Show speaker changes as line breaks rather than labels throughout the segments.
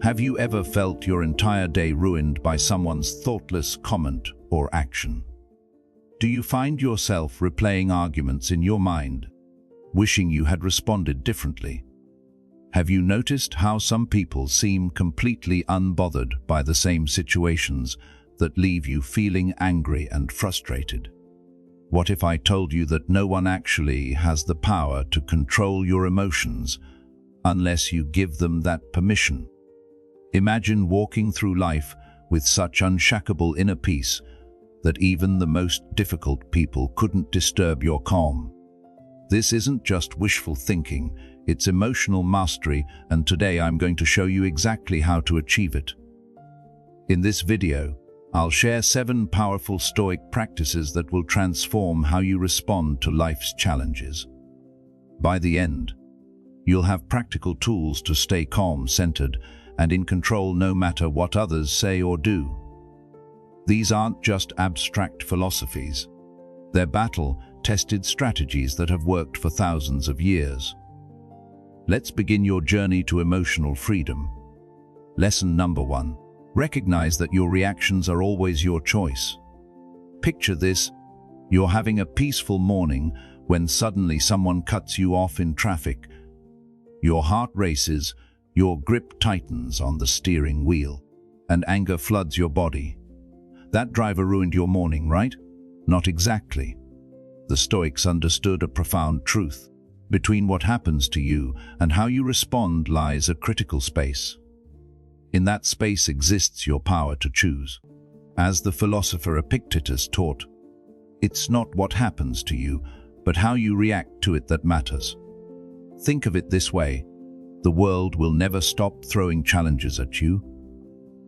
Have you ever felt your entire day ruined by someone's thoughtless comment or action? Do you find yourself replaying arguments in your mind, wishing you had responded differently? Have you noticed how some people seem completely unbothered by the same situations that leave you feeling angry and frustrated? What if I told you that no one actually has the power to control your emotions unless you give them that permission? Imagine walking through life with such unshackable inner peace that even the most difficult people couldn't disturb your calm. This isn't just wishful thinking, it's emotional mastery, and today I'm going to show you exactly how to achieve it. In this video, I'll share 7 powerful Stoic practices that will transform how you respond to life's challenges. By the end, you'll have practical tools to stay calm, centered, and in control no matter what others say or do. These aren't just abstract philosophies. They're battle-tested strategies that have worked for thousands of years. Let's begin your journey to emotional freedom. Lesson number 1. Recognize that your reactions are always your choice. Picture this: you're having a peaceful morning when suddenly someone cuts you off in traffic. Your heart races, your grip tightens on the steering wheel, and anger floods your body. That driver ruined your morning, right? Not exactly. The Stoics understood a profound truth. Between what happens to you and how you respond lies a critical space. In that space exists your power to choose. As the philosopher Epictetus taught, it's not what happens to you, but how you react to it that matters. Think of it this way: the world will never stop throwing challenges at you.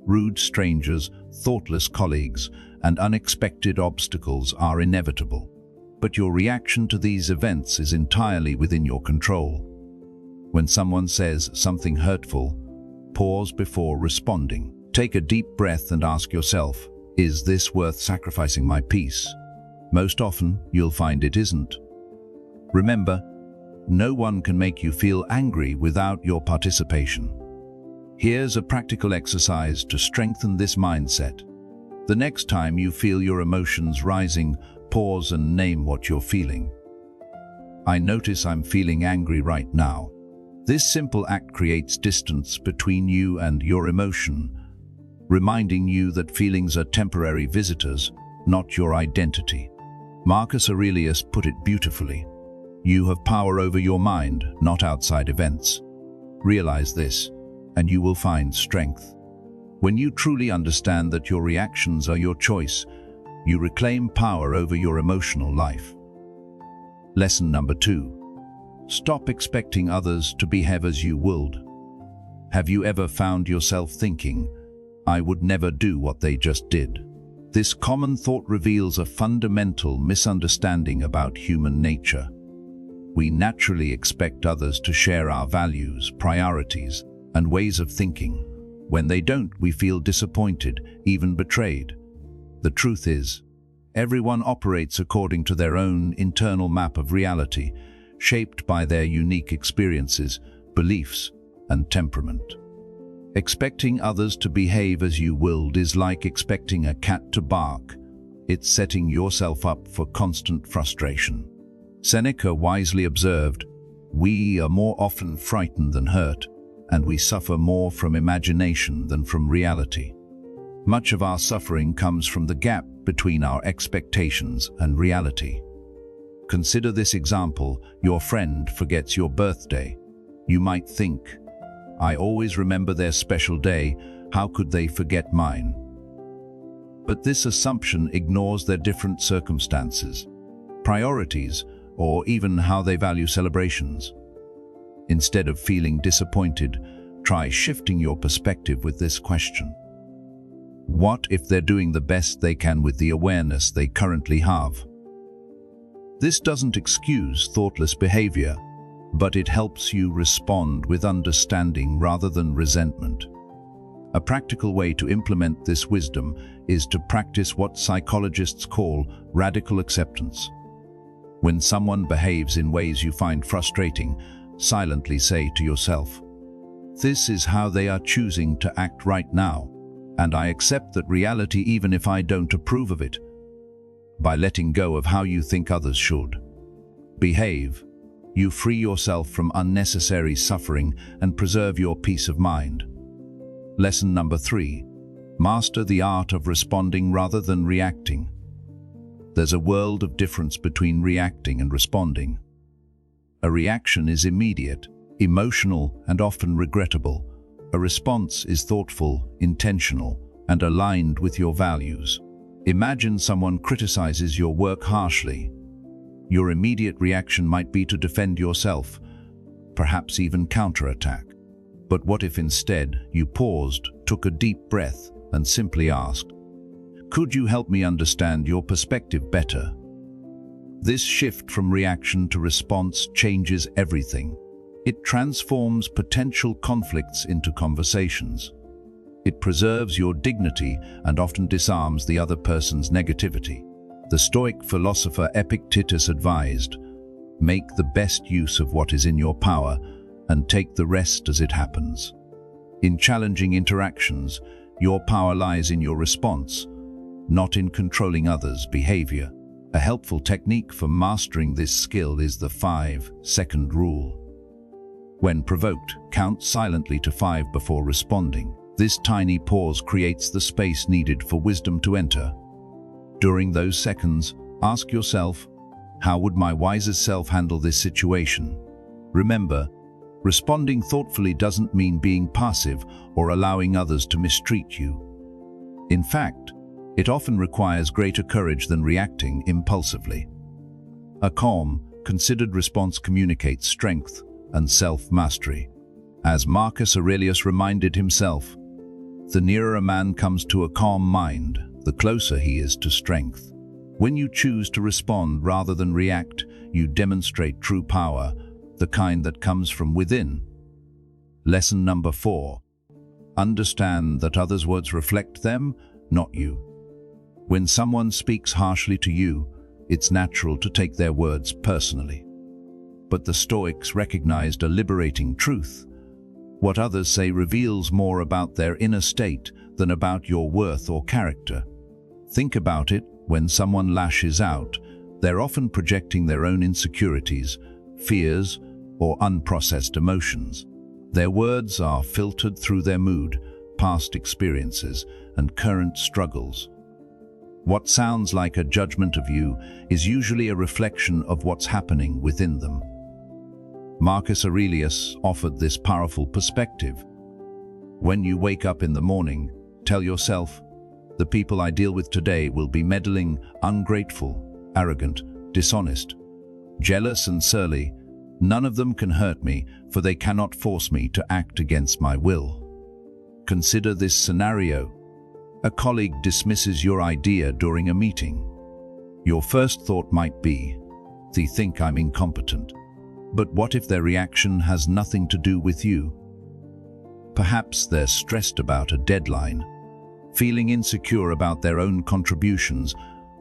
Rude strangers, thoughtless colleagues, and unexpected obstacles are inevitable. But your reaction to these events is entirely within your control. When someone says something hurtful, pause before responding. Take a deep breath and ask yourself, is this worth sacrificing my peace? Most often, you'll find it isn't. Remember, no one can make you feel angry without your participation. Here's a practical exercise to strengthen this mindset. The next time you feel your emotions rising, pause and name what you're feeling. I notice I'm feeling angry right now. This simple act creates distance between you and your emotion, reminding you that feelings are temporary visitors, not your identity. Marcus Aurelius put it beautifully: you have power over your mind, not outside events. Realize this, and you will find strength. When you truly understand that your reactions are your choice, you reclaim power over your emotional life. Lesson number 2. Stop expecting others to behave as you would. Have you ever found yourself thinking, I would never do what they just did? This common thought reveals a fundamental misunderstanding about human nature. We naturally expect others to share our values, priorities, and ways of thinking. When they don't, we feel disappointed, even betrayed. The truth is, everyone operates according to their own internal map of reality, shaped by their unique experiences, beliefs, and temperament. Expecting others to behave as you willed is like expecting a cat to bark. It's setting yourself up for constant frustration. Seneca wisely observed, "We are more often frightened than hurt, and we suffer more from imagination than from reality." Much of our suffering comes from the gap between our expectations and reality. Consider this example: your friend forgets your birthday. You might think, I always remember their special day, how could they forget mine? But this assumption ignores their different circumstances, priorities, or even how they value celebrations. Instead of feeling disappointed, try shifting your perspective with this question: what if they're doing the best they can with the awareness they currently have? This doesn't excuse thoughtless behavior, but it helps you respond with understanding rather than resentment. A practical way to implement this wisdom is to practice what psychologists call radical acceptance. When someone behaves in ways you find frustrating, silently say to yourself, This is how they are choosing to act right now, and I accept that reality even if I don't approve of it. By letting go of how you think others should behave, you free yourself from unnecessary suffering and preserve your peace of mind. Lesson number 3. Master the art of responding rather than reacting. There's a world of difference between reacting and responding. A reaction is immediate, emotional, and often regrettable. A response is thoughtful, intentional, and aligned with your values. Imagine someone criticizes your work harshly. Your immediate reaction might be to defend yourself, perhaps even counterattack. But what if instead you paused, took a deep breath, and simply asked, "Could you help me understand your perspective better?" This shift from reaction to response changes everything. It transforms potential conflicts into conversations. It preserves your dignity and often disarms the other person's negativity. The Stoic philosopher Epictetus advised, "Make the best use of what is in your power and take the rest as it happens." In challenging interactions, your power lies in your response, not in controlling others' behavior. A helpful technique for mastering this skill is the 5-second rule. When provoked, count silently to 5 before responding. This tiny pause creates the space needed for wisdom to enter. During those seconds, ask yourself, how would my wisest self handle this situation? Remember, responding thoughtfully doesn't mean being passive or allowing others to mistreat you. In fact, it often requires greater courage than reacting impulsively. A calm, considered response communicates strength and self-mastery. As Marcus Aurelius reminded himself, the nearer a man comes to a calm mind, the closer he is to strength. When you choose to respond rather than react, you demonstrate true power, the kind that comes from within. Lesson number 4. Understand that others' words reflect them, not you. When someone speaks harshly to you, it's natural to take their words personally. But the Stoics recognized a liberating truth. What others say reveals more about their inner state than about your worth or character. Think about it. When someone lashes out, they're often projecting their own insecurities, fears, or unprocessed emotions. Their words are filtered through their mood, past experiences, and current struggles. What sounds like a judgment of you is usually a reflection of what's happening within them. Marcus Aurelius offered this powerful perspective. When you wake up in the morning, tell yourself, "The people I deal with today will be meddling, ungrateful, arrogant, dishonest, jealous and surly. None of them can hurt me, for they cannot force me to act against my will." Consider this scenario. A colleague dismisses your idea during a meeting. Your first thought might be, "They think I'm incompetent." But what if their reaction has nothing to do with you? Perhaps they're stressed about a deadline, feeling insecure about their own contributions,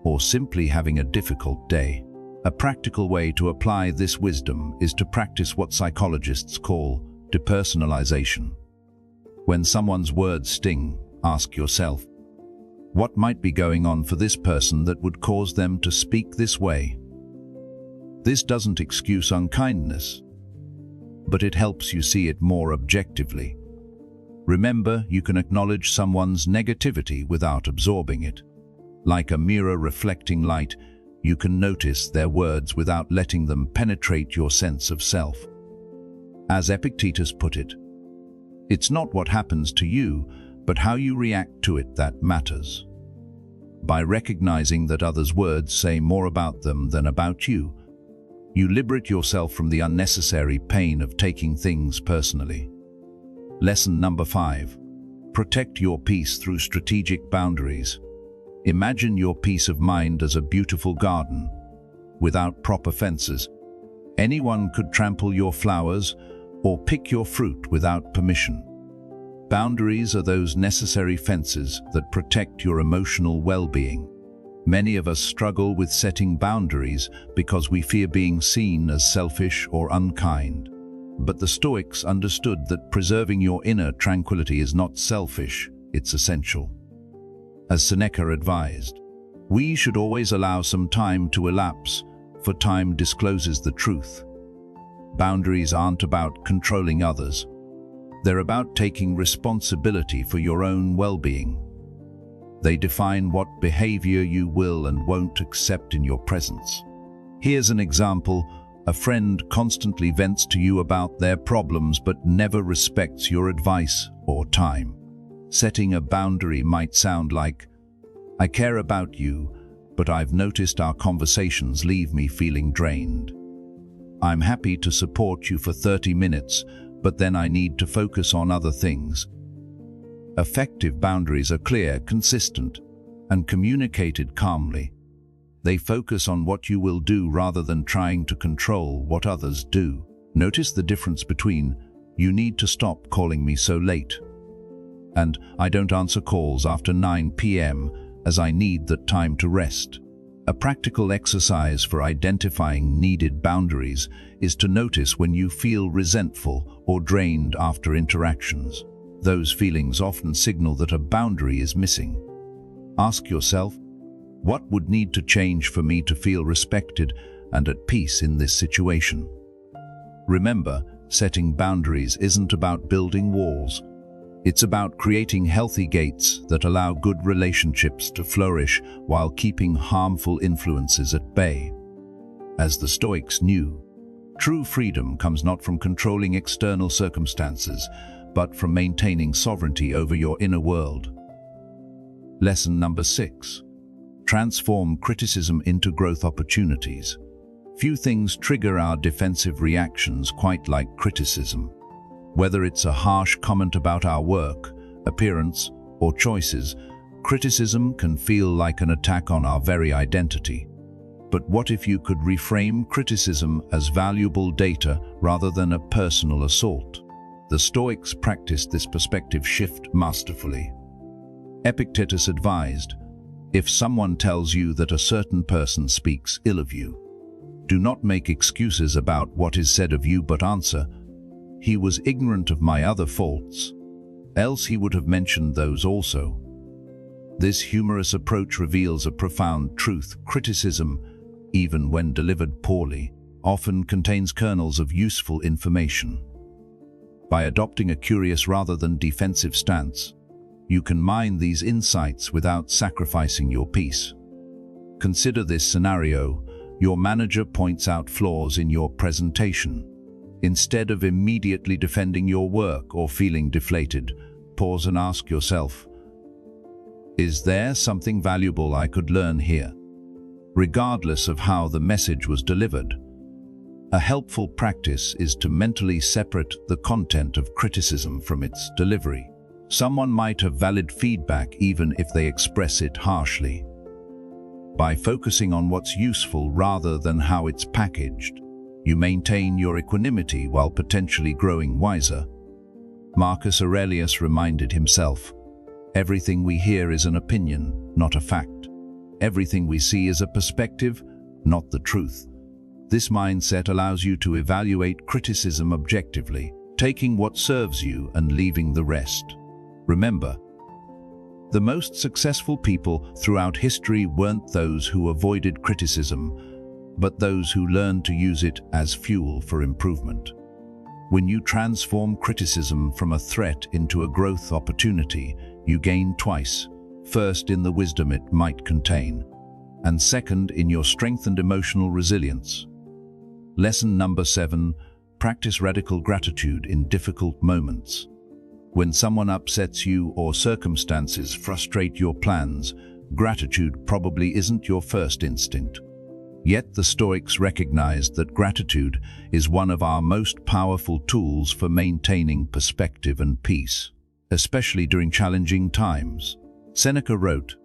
or simply having a difficult day. A practical way to apply this wisdom is to practice what psychologists call depersonalization. When someone's words sting, ask yourself, what might be going on for this person that would cause them to speak this way? This doesn't excuse unkindness, but it helps you see it more objectively. Remember, you can acknowledge someone's negativity without absorbing it. Like a mirror reflecting light, you can notice their words without letting them penetrate your sense of self. As Epictetus put it, it's not what happens to you, but how you react to it that matters. By recognizing that others' words say more about them than about you, you liberate yourself from the unnecessary pain of taking things personally. Lesson number 5. Protect your peace through strategic boundaries. Imagine your peace of mind as a beautiful garden. Without proper fences, anyone could trample your flowers or pick your fruit without permission. Boundaries are those necessary fences that protect your emotional well-being. Many of us struggle with setting boundaries because we fear being seen as selfish or unkind. But the Stoics understood that preserving your inner tranquility is not selfish, it's essential. As Seneca advised, we should always allow some time to elapse, for time discloses the truth. Boundaries aren't about controlling others. They're about taking responsibility for your own well-being. They define what behavior you will and won't accept in your presence. Here's an example. A friend constantly vents to you about their problems but never respects your advice or time. Setting a boundary might sound like, "I care about you, but I've noticed our conversations leave me feeling drained. I'm happy to support you for 30 minutes, but then I need to focus on other things." Effective boundaries are clear, consistent, and communicated calmly. They focus on what you will do rather than trying to control what others do. Notice the difference between, "You need to stop calling me so late," and "I don't answer calls after 9 p.m. as I need that time to rest." A practical exercise for identifying needed boundaries is to notice when you feel resentful or drained after interactions. Those feelings often signal that a boundary is missing. Ask yourself, what would need to change for me to feel respected and at peace in this situation? Remember, setting boundaries isn't about building walls. It's about creating healthy gates that allow good relationships to flourish while keeping harmful influences at bay. As the Stoics knew, true freedom comes not from controlling external circumstances, but from maintaining sovereignty over your inner world. Lesson number 6. Transform criticism into growth opportunities. Few things trigger our defensive reactions quite like criticism. Whether it's a harsh comment about our work, appearance, or choices, criticism can feel like an attack on our very identity. But what if you could reframe criticism as valuable data rather than a personal assault? The Stoics practiced this perspective shift masterfully. Epictetus advised, "If someone tells you that a certain person speaks ill of you, do not make excuses about what is said of you, but answer, 'He was ignorant of my other faults, else he would have mentioned those also.'" This humorous approach reveals a profound truth. Criticism, even when delivered poorly, often contains kernels of useful information. By adopting a curious rather than defensive stance, you can mine these insights without sacrificing your peace. Consider this scenario. Your manager points out flaws in your presentation. Instead of immediately defending your work or feeling deflated, pause and ask yourself, "Is there something valuable I could learn here?" Regardless of how the message was delivered. A helpful practice is to mentally separate the content of criticism from its delivery. Someone might have valid feedback even if they express it harshly. By focusing on what's useful rather than how it's packaged, you maintain your equanimity while potentially growing wiser. Marcus Aurelius reminded himself, "Everything we hear is an opinion, not a fact. Everything we see is a perspective, not the truth." This mindset allows you to evaluate criticism objectively, taking what serves you and leaving the rest. Remember, the most successful people throughout history weren't those who avoided criticism, but those who learned to use it as fuel for improvement. When you transform criticism from a threat into a growth opportunity, you gain twice. First, in the wisdom it might contain, and second, in your strengthened emotional resilience. Lesson number 7, practice radical gratitude in difficult moments. When someone upsets you or circumstances frustrate your plans, gratitude probably isn't your first instinct. Yet the Stoics recognized that gratitude is one of our most powerful tools for maintaining perspective and peace, especially during challenging times. Seneca wrote,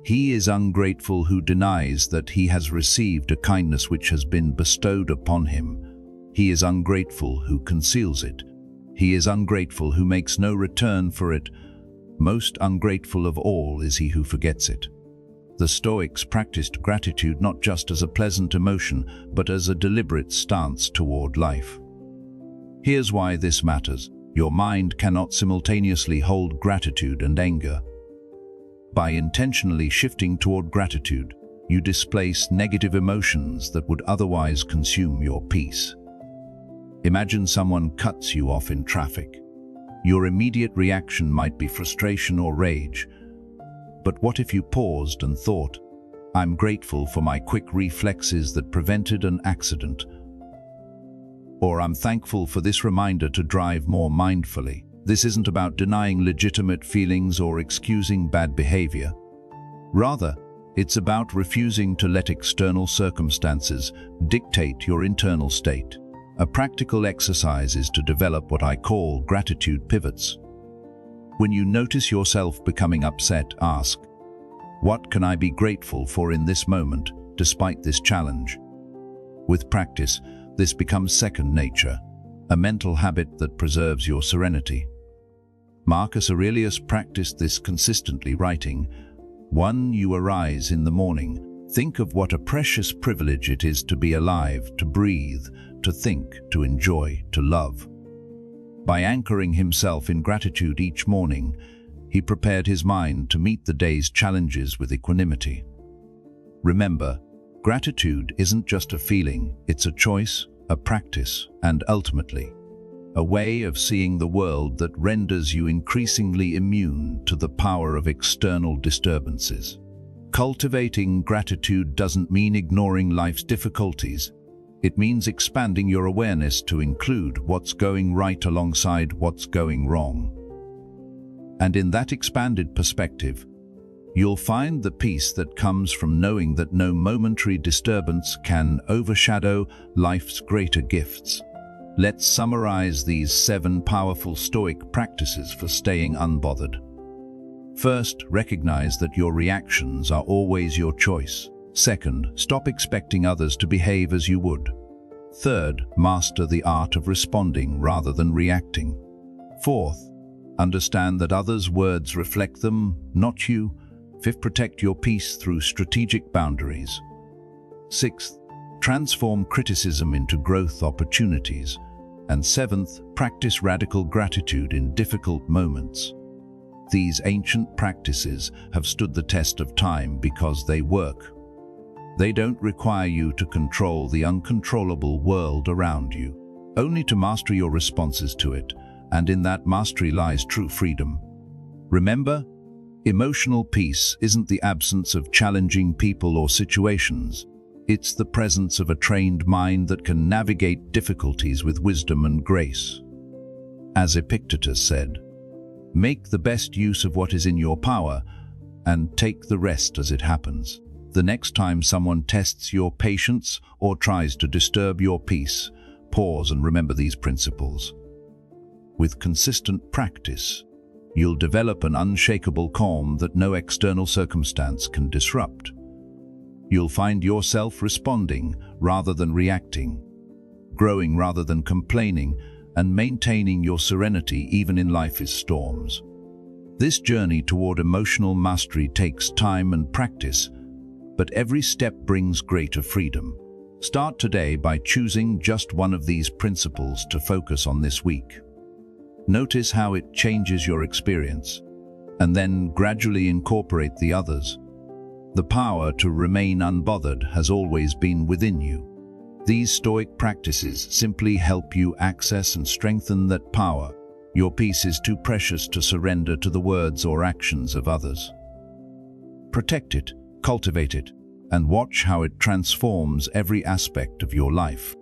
"He is ungrateful who denies that he has received a kindness which has been bestowed upon him. He is ungrateful who conceals it. He is ungrateful who makes no return for it. Most ungrateful of all is he who forgets it." The Stoics practiced gratitude not just as a pleasant emotion, but as a deliberate stance toward life. Here's why this matters. Your mind cannot simultaneously hold gratitude and anger. By intentionally shifting toward gratitude, you displace negative emotions that would otherwise consume your peace. Imagine someone cuts you off in traffic. Your immediate reaction might be frustration or rage. But what if you paused and thought, "I'm grateful for my quick reflexes that prevented an accident," or "I'm thankful for this reminder to drive more mindfully"? This isn't about denying legitimate feelings or excusing bad behavior. Rather, it's about refusing to let external circumstances dictate your internal state. A practical exercise is to develop what I call gratitude pivots. When you notice yourself becoming upset, ask, "What can I be grateful for in this moment, despite this challenge?" With practice, this becomes second nature, a mental habit that preserves your serenity. Marcus Aurelius practiced this consistently, writing, "When you arise in the morning, think of what a precious privilege it is to be alive, to breathe, to think, to enjoy, to love." By anchoring himself in gratitude each morning, he prepared his mind to meet the day's challenges with equanimity. Remember, gratitude isn't just a feeling, it's a choice, a practice, and ultimately, a way of seeing the world that renders you increasingly immune to the power of external disturbances. Cultivating gratitude doesn't mean ignoring life's difficulties. It means expanding your awareness to include what's going right alongside what's going wrong. And in that expanded perspective, you'll find the peace that comes from knowing that no momentary disturbance can overshadow life's greater gifts. Let's summarize these 7 powerful Stoic practices for staying unbothered. First, recognize that your reactions are always your choice. Second, stop expecting others to behave as you would. Third, master the art of responding rather than reacting. Fourth, understand that others' words reflect them, not you. Fifth, protect your peace through strategic boundaries. Sixth, transform criticism into growth opportunities. And seventh, practice radical gratitude in difficult moments. These ancient practices have stood the test of time because they work. They don't require you to control the uncontrollable world around you, only to master your responses to it, and in that mastery lies true freedom. Remember, emotional peace isn't the absence of challenging people or situations. It's the presence of a trained mind that can navigate difficulties with wisdom and grace. As Epictetus said, "Make the best use of what is in your power, and take the rest as it happens." The next time someone tests your patience or tries to disturb your peace, pause and remember these principles. With consistent practice, you'll develop an unshakable calm that no external circumstance can disrupt. You'll find yourself responding rather than reacting, growing rather than complaining, and maintaining your serenity even in life's storms. This journey toward emotional mastery takes time and practice, but every step brings greater freedom. Start today by choosing just one of these principles to focus on this week. Notice how it changes your experience, and then gradually incorporate the others. The power to remain unbothered has always been within you. These Stoic practices simply help you access and strengthen that power. Your peace is too precious to surrender to the words or actions of others. Protect it, cultivate it, and watch how it transforms every aspect of your life.